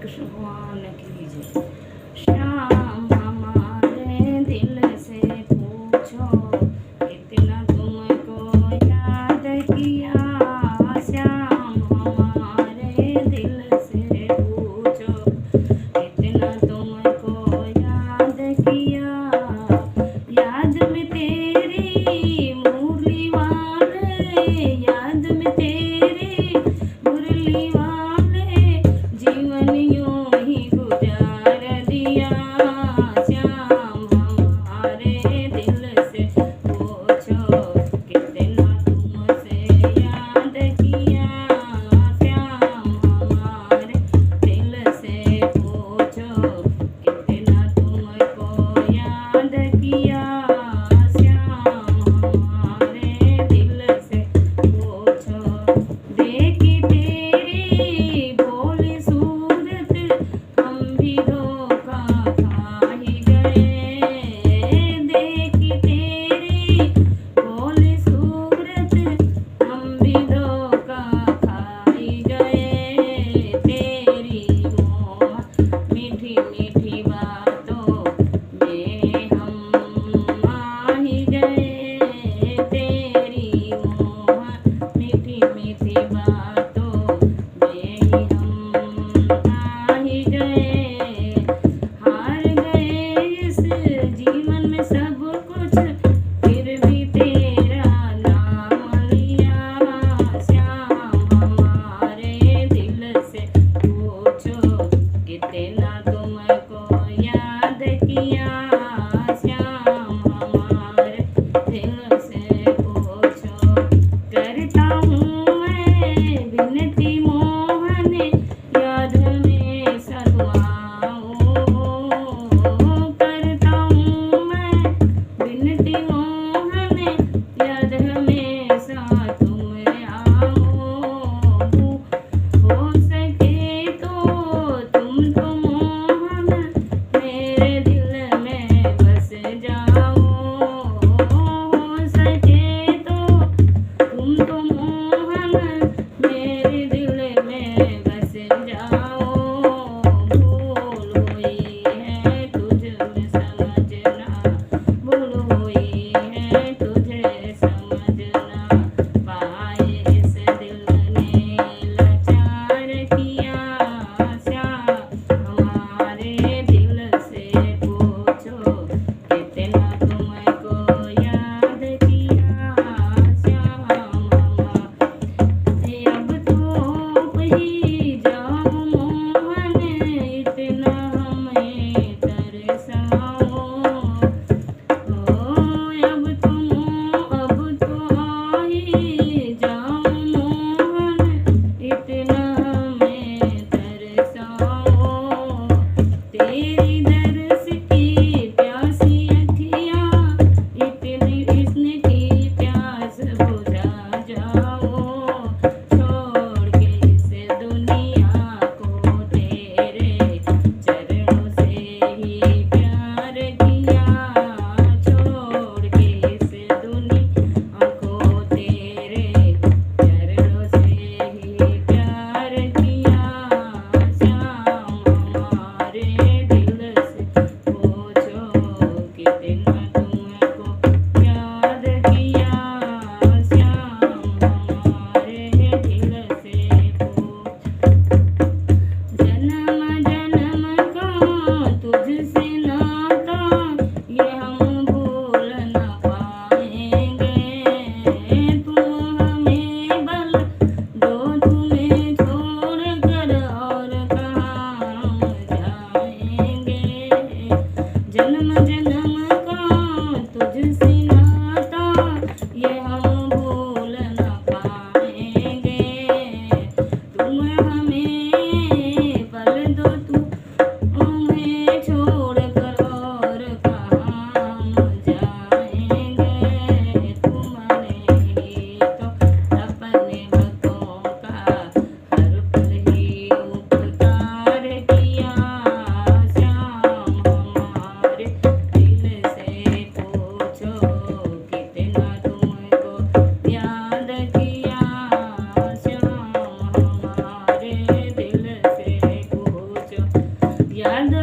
कृष्ण भगवान की जय। श्याम हमारे दिल से पूछो कितना तुमको याद किया। श्याम हमारे दिल से पूछो कितना तुमको याद किया। याद में तेरी मुरली वाले, याद में तेरी मुरली वाले जीवन यूं ही गुजार दिया। श्याम हमारे दिल से पूछो कितना तुमसे याद किया। श्याम हमारे दिल से पूछो कितना तुमको याद किया। श्याम हमारे दिल से पूछो देखी तेरी भोली सूरत हम भी धोखा खा ही गए। देखी तेरी भोली सूरत हम भी धोखा खा ही गए। तेरी मोह मीठी मीठी बातों में हम आ ही गए। तेरी मोह मीठी मीठी बातों में ही याद